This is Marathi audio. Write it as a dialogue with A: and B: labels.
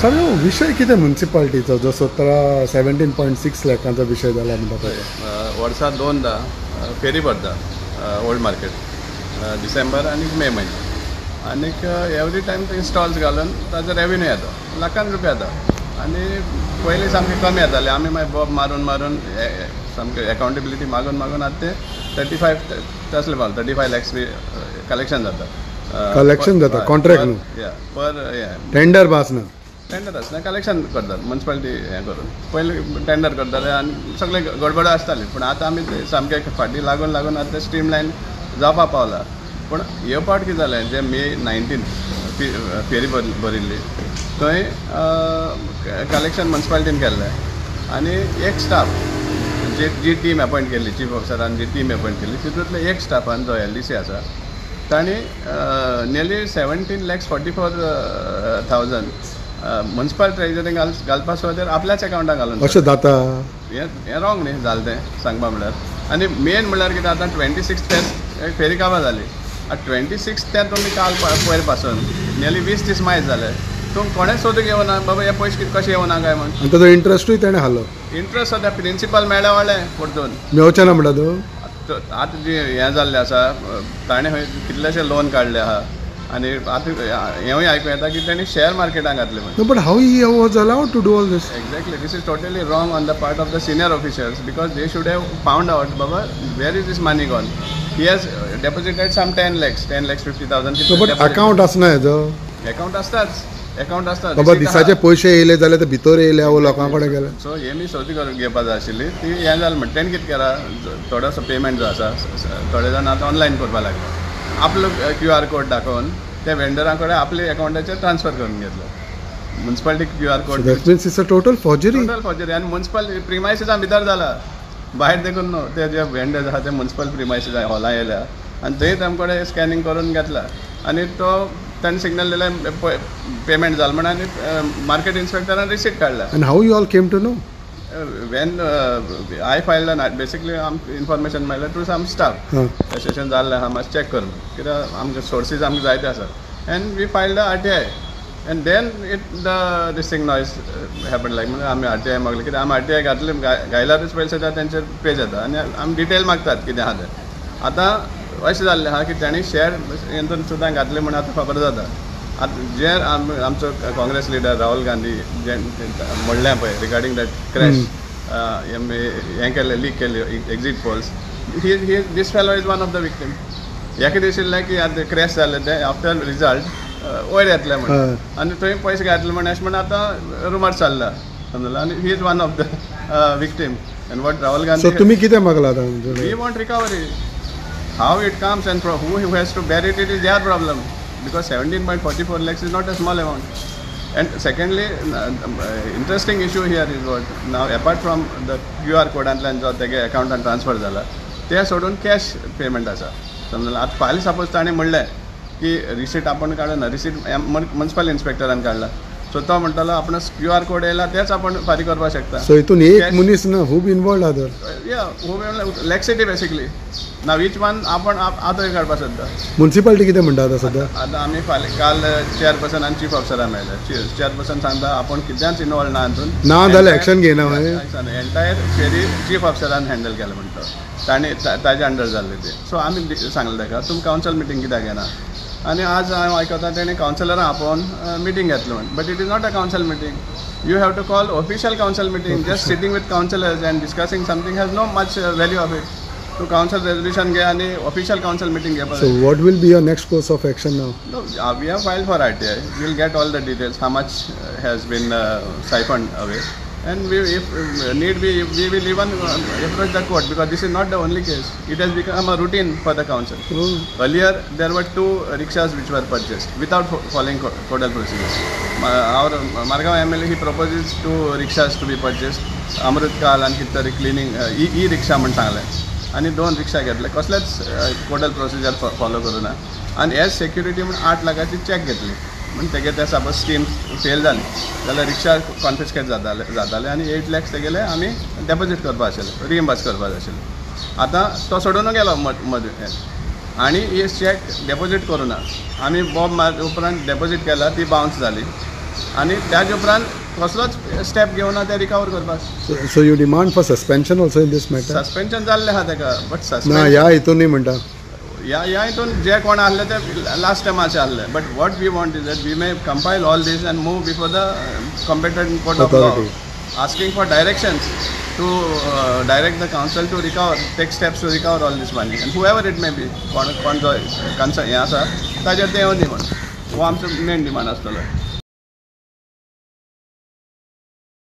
A: सर विषय कितें म्युनिसिपालिटीचो जो 17.6 लाखांचा विषय जाला म्हणटा तो
B: वर्सा दोनदा फेरी भरता ओल्ड मार्केट डिसेंबर आनी मे म्हयन्यात आनीक एवरी टायम ते स्टॉल्स घालून ताजो रेवेन्यू येता लाखान रुपया येता आनी पयलीं सामकें कमी येतालें आमी मागीर बॉब मारून सामकें अकाउंटेबिलिटी मागून आतां ते 35 तसले पावले 35 लॅक्स बी कलेक्शन जाता
A: कॉन्ट्रॅक्ट न्हू
B: पर
A: टेंडर आसना
B: टेंडर आसना कलेक्शन करतात म्युनिसिपालिटी हें करून पयलीं टेंडर करताले आनी सगळे गडबड आसताली पूण आतां आमी सामकें फाटीं लागून आतां स्ट्रीम लायन जावपा पावला पूण ह्यो पावट कितें जालें जे मे 19 फेरी भरिल्ली थंय कलेक्शन म्युनिसिपालिटीन केल्लें आनी एक स्टाफ जी टीम अपॉयंट केल्ली चीफ ऑफिसरान जी टीम अपॉयंट केल्ली तितूंतले एक स्टाफान जो LDC आसा तांणी नियरली 17,44,000 म्युनिसिपल ट्रेजरींग घालपा सुवातेर आपल्याच अकाउंटाक घालून
A: अशें जाता
B: हें रॉंग न्ही जालें तें सांगपा म्हळ्यार आनी मेन म्हळ्यार कितें आतां 26 ते फेरी काबार जाली 26 ते तुमी काल पयर पासून नियरली 20 दीस मायज जाले तुमकां कोणेच सोदूंक येवना बाबा हे पयशे कशे येवना काय म्हण
A: आनी ताजो इंट्रस्टूय तेणें हालो
B: इंट्रस्ट सद्या प्रिंसिपल मेळ्ळें व्हडलें परतून
A: मेवचें ना म्हणटा तूं
B: आतां जी हें जाल्लें आसा ताणें कितलेशे लोन काडले आहा आनी आतां हेंवूय आयकूं येता की तेणी शेअर मार्केटान घातले म्हण
A: but how he was allowed to do all this
B: exactly this is totally wrong on the part of the senior officers because they should have found out बाबा where is this money gone he has deposited some 10 lakhs 50,000
A: but account आसना हेजो
B: अकाउंट आसताच अकाउंट आसता
A: बाबा दिसाचे पयशे येयले जाल्यार ते भितर येयले वो लोकां कडेन गेले
B: सो हे मी सोदी करून घेवपाक जाय आशिल्ली ती हें जालें म्हणटा तेणें कितें केला थोडोसो पेमेंट जो आसा थोडे जाण आतां ऑनलायन करपाक लागले आपलो QR कोड दाखोवन त्या वेंडरा कडेन आपल्या अकाउंटाचेर ट्रान्सफर करून घेतलो municipality QR code
A: that means it's a total forgery
B: आनी म्युनिसिपल प्रिमायसिसां भितर जाला भायर देखून न्हू ते जे वेंडर्स आहा ते म्युनिसिपल प्रिमायसिस हॉलां येयल्या आनी थंय तांचे स्कॅनिंग करून घेतला आनी तो ताणें सिग्नल दिलें पेमेंट जालें म्हणून आनी मार्केट इन्स्पेक्टरान रिसीट काडला
A: and how you all came to know
B: when I filed an basically information मेळ्ळें टू सम स्टाफ सेशन जाल्लें आहा मातशें चॅक करून कित्याक आमचे सोर्सीस आमकां जायते आसा and we filed RTI and then this thing noise happened like म्हणजे आमी RTI मागले कित्याक आमी RTI घातले घायल्यारूच पयलीं सद्या तेंचेर पेज येता आनी आमी डिटेल मागतात कितें आहा तें आतां अशें जाल्लें आहा की तांणी शेअर हितून सुद्दां घातले म्हणून आतां खबर जाता आतां जे आमचो काँग्रेस लिडर राहुल गांधी जे म्हणलें पळय रिगार्डींग दॅट क्रॅश हें केलें लीक केले exit polls this fellow is one of the victim हेका दिशिल्लें की आतां क्रॅश जालें तें आफ्टर रिजल्ट वयर येतलें म्हणून आनी थंय पयशे घातले म्हण अशें म्हणून आतां रुमर चल्ला समजलें आनी he is one of the victim and what Rahul Gandhi
A: so तुमी कितें मागला आतां
B: we want recovery how it comes and who has to bear it is there problem because 17.44 lakhs is not a small amount. And secondly, interesting issue here is what now apart from the QR code and जो तेगे अकाउंटान ट्रान्सफर जाला ते सोडून कॅश पेमेंट आसा समजलें आतां फाल्यां सपोज ताणें म्हणलें की रिसीट आपण काडना रिसीट म्युनिसिपल इन्स्पेक्टरान काडला सो तो म्हणटालो आपण QR कोड येयला तेच आपण फारी करपाक शकता
A: सो हितून एक मनीस ना हू बी इन्वॉल्ड अदर
B: या हू लॅक्सिटी बेसिकली ना वीच वन आपण आतां काडपाक सोदता
A: म्युनिसिपालिटी कितें म्हणटा आतां सद्या
B: आतां आमी फाल्यां काल चेअरपर्सन आनी चीफ ऑफिसराक मेळ्ळे चेअरपर्सन सांगता आपण कित्याच इनवॉल्व ना हातून
A: ना जाल्यार एक्शन घेयना
B: एंटायर फेरी चीफ ऑफिसरान हँडल केलें म्हणटा ताणें ताजे अंडर जाल्लें तें सो आमी सांगलें ताका तुमी कावन्सिल मिटींग कित्याक घेना आनी आज हांव आयकता तेणें कावन्सिलरां आपोवन मिटींग घेतली म्हण but it is not a council meeting you have to call official council meeting just sitting with councillors and discussing something has no much value of it to council resolution घे आनी ऑफिशियल काउंसिल मीटिंग घेवपाक
A: so what will be your next course of action now
B: we have filed for RTI we will get all the details how much has been siphoned away and we if need be we will even approach the court because this is not the only case it has become a routine for the council earlier there were 2 rickshaws which were purchased without following codal procedures our Margaon MLA he proposes 2 rickshaws to be purchased Amrutkal and kitari cleaning e-rickshaw म्हणून सांगलें आनी 2 रिक्षा घेतले कसलेच कोडल प्रोसिजर फॉलो करूना आनी एज सेक्युरिटी म्हणून 8 लाखाची चॅक घेतली म्हणून तेगे ते सपोज स्कीम फेल जाली जाल्यार रिक्षा कॉन्फिस्केट जाताले आनी 8 lakhs तेगेले आमी डेपोजीट करपाक आशिल्ले रिइम्बर्स करपाक आशिल्ले आतां तो सोडून गेलो मदीं आनी ही चॅक डेपोजीट करूना आमी बॉब उपरांत डेपोजीट केला ती बाउन्स जाली आनी त्याच उपरांत कसलोच स्टेप घेवना ते रिकवर करपाक.
A: So you demand for suspension also in this matter?
B: Suspension जाल्लें आहा ताका, बट
A: ना
B: सस्पेन्शन
A: ह्या हितून न्ही म्हणटा.
B: ह्या हितून जे कोण आहले ते लास्ट टायमाचे आहले. But what we want is that we may compile all this and move before the competent court of law,
A: Authority.
B: asking for directions to direct the council to recover, take steps to recover all this money, and whoever it may be, कोण जो concern हें आसा ताजेर ते येवन दी म्हण, हो आमचो मेन डिमांड आसतलो.